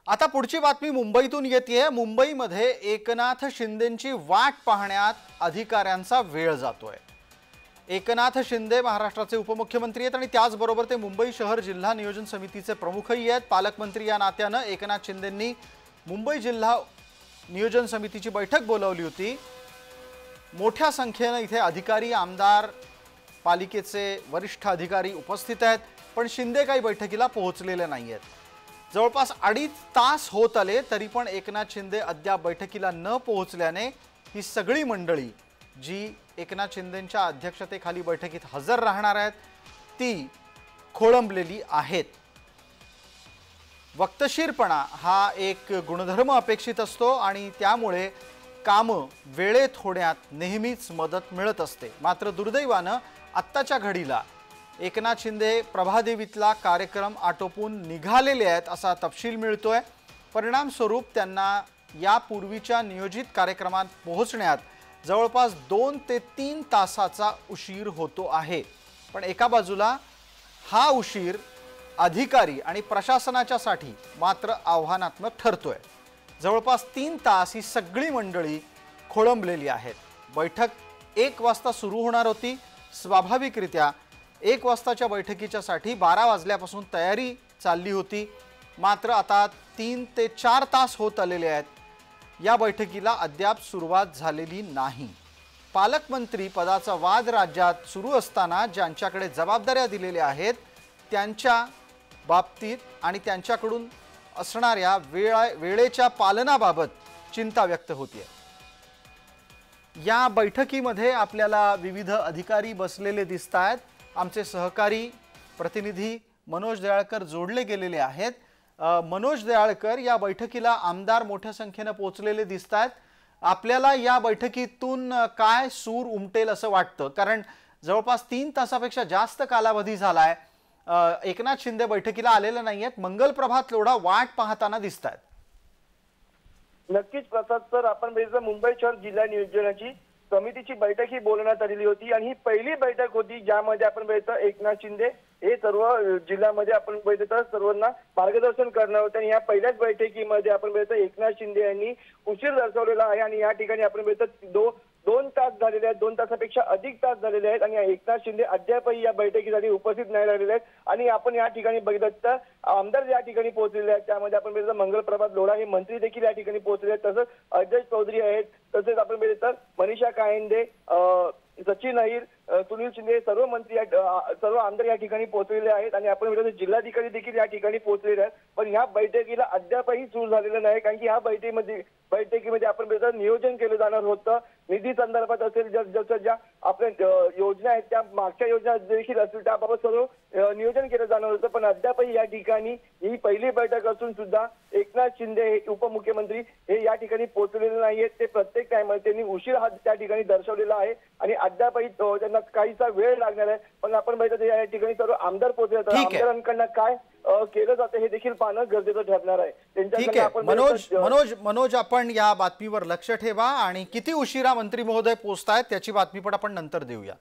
आता पुढची बातमी मुंबईतून येतेय। मुंबईमध्ये एकनाथ शिंदेंची वाट पाहण्यात अधिकाऱ्यांचा वेळ जातोय। एकनाथ शिंदे महाराष्ट्राचे उपमुख्यमंत्री आहेत आणि त्याचबरोबर ते मुंबई शहर जिल्हा नियोजन समितीचे प्रमुखही आहेत। पालकमंत्री या नात्याने एकनाथ शिंदेंनी मुंबई जिल्हा नियोजन समितीची बैठक बोलावली होती। मोठ्या संख्येने इथे अधिकारी, आमदार, पालिकेचे वरिष्ठ अधिकारी उपस्थित आहेत, पण शिंदे काही बैठकीला पोहोचलेले नाहीयेत। जवळपास 2.5 तास होत आले तरी पण एकनाथ शिंदे अद्याप बैठकीला न पोहोचल्याने ही सगळी मंडळी जी एकनाथ शिंदेंच्या अध्यक्षतेखाली बैठकीत हजर राहणार आहेत ती खोळंबलेली आहेत। वक्तशीरपणा हा एक गुणधर्म अपेक्षित असतो आणि त्यामुळे काम वेळेत होण्यात नेहमीच मदत मिळत असते। मात्र दुर्दैवाने आत्ताच्या घडीला एकनाथ शिंदे प्रभादेवीतला कार्यक्रम आटोपून निघालेले आहेत असा तपशील मिळतोय। परिणाम स्वरूप त्यांना यापूर्वीच्या नियोजित कार्यक्रमात पोहोचण्यात जवळपास 2 ते 3 तासाचा उशीर होतो आहे। पण एका बाजूला हा उशीर अधिकारी आणि प्रशासनाच्यासाठी मात्र आव्हानात्मक ठरतोय। जवळपास 3 तास ही सगळी मंडळी खोळंबलेली आहेत। बैठक 1 वाजता सुरू होणार होती। स्वाभाविकरित्या 1 वाजताच्या बैठकीच्या साठी 12 वाजल्यापासून तयारी चालली होती। मात्र आता 3 ते 4 तास होत आलेले आहेत। या बैठकीला अद्याप सुरुवात झालेली नाही। पालकमंत्री पदाचा वाद राज्यात सुरू असताना ज्यांच्याकडे जबाबदाऱ्या दिलेल्या आहेत त्यांच्या बाबतीत आणि त्यांच्याकडून असणाऱ्या वेळेच्या पालनाबाबत चिंता व्यक्त होते। या बैठकीमध्ये आपल्याला विविध अधिकारी बसलेले दिसतात। आमचे सहकारी प्रतिनिधी मनोज दयाळकर जोडले गेलेले आहेत। मनोज दयाळकर, या बैठकीला आमदार मोठ्या संख्येने पोहोचलेले दिसतात। आपल्याला या बैठकीतून काय सूर उमटेल असं वाटतं? कारण जवळपास 3 तासापेक्षा जास्त कालावधी झालाय। एकनाथ शिंदे बैठकीला आलेले नाहीयेत। मंगल प्रभात लोढा वाट पाहताना दिसतात। नक्कीच प्रसाद सर, आपण बघितलं मुंबई शहर जिल्हा नियोजनाची समितीची बैठक ही बोलवण्यात आलेली होती आणि ही पहिली बैठक होती ज्यामध्ये आपण बघितलं एकनाथ शिंदे हे सर्व जिल्ह्यामध्ये आपण बघितलं सर्वांना मार्गदर्शन करणार होते। आणि या पहिल्याच बैठकीमध्ये आपण बघितलं एकनाथ शिंदे यांनी उशीर दर्शवलेला आहे आणि या ठिकाणी आपण बघितलं 2 तास झालेले आहेत, 2 तासापेक्षा अधिक तास झालेले आहेत आणि एकनाथ शिंदे अद्यापही या बैठकीसाठी उपस्थित नाही राहिलेले आहेत। आणि आपण या ठिकाणी बघितलं तर आमदार या ठिकाणी पोहोचलेले आहेत, त्यामध्ये आपण बघितलं मंगल प्रभात लोढा हे मंत्री देखील या ठिकाणी पोहोचले आहेत, तसंच अजय चौधरी आहेत, तसेच आपण बघितलं मनीषा कायंदे, सचिन अहिर, सुनील शिंदे सर्व मंत्री सर्व आमदार या ठिकाणी पोहोचलेले आहेत आणि आपण बघितलं जिल्हाधिकारी देखील या ठिकाणी पोहोचलेले आहेत। पण या बैठकीला अद्यापही सुरू झालेलं नाही, कारण की या बैठकीमध्ये आपण बघितलं नियोजन केलं जाणार होतं। निधी संदर्भात असेल, जसं ज्या आपल्या योजना आहेत त्या मागच्या योजना देखील असतील त्याबाबत सर्व नियोजन केलं जाणार होतं। पण अद्यापही या ठिकाणी ही पहिली बैठक असून सुद्धा एकनाथ शिंदे हे उपमुख्यमंत्री हे या ठिकाणी पोहोचलेले नाहीयेत। ते प्रत्येक टाइममध्ये त्यांनी उशीर हा त्या ठिकाणी दर्शवलेला आहे आणि अद्यापही त्यांना काहीसा वेळ लागणार आहे। पण आपण बघितलं या ठिकाणी सर्व आमदार पोहोचले आहेत। आमदारांकडनं काय केलं जातं हे देखील पाहणं गरजेचं ठरणार आहे। ठीक आहे मनोज, आपण या बातमीवर लक्ष ठेवा आणि किती उशिरा मंत्री महोदय पोहोचतायत त्याची बातमी पण आपण नंतर देऊया।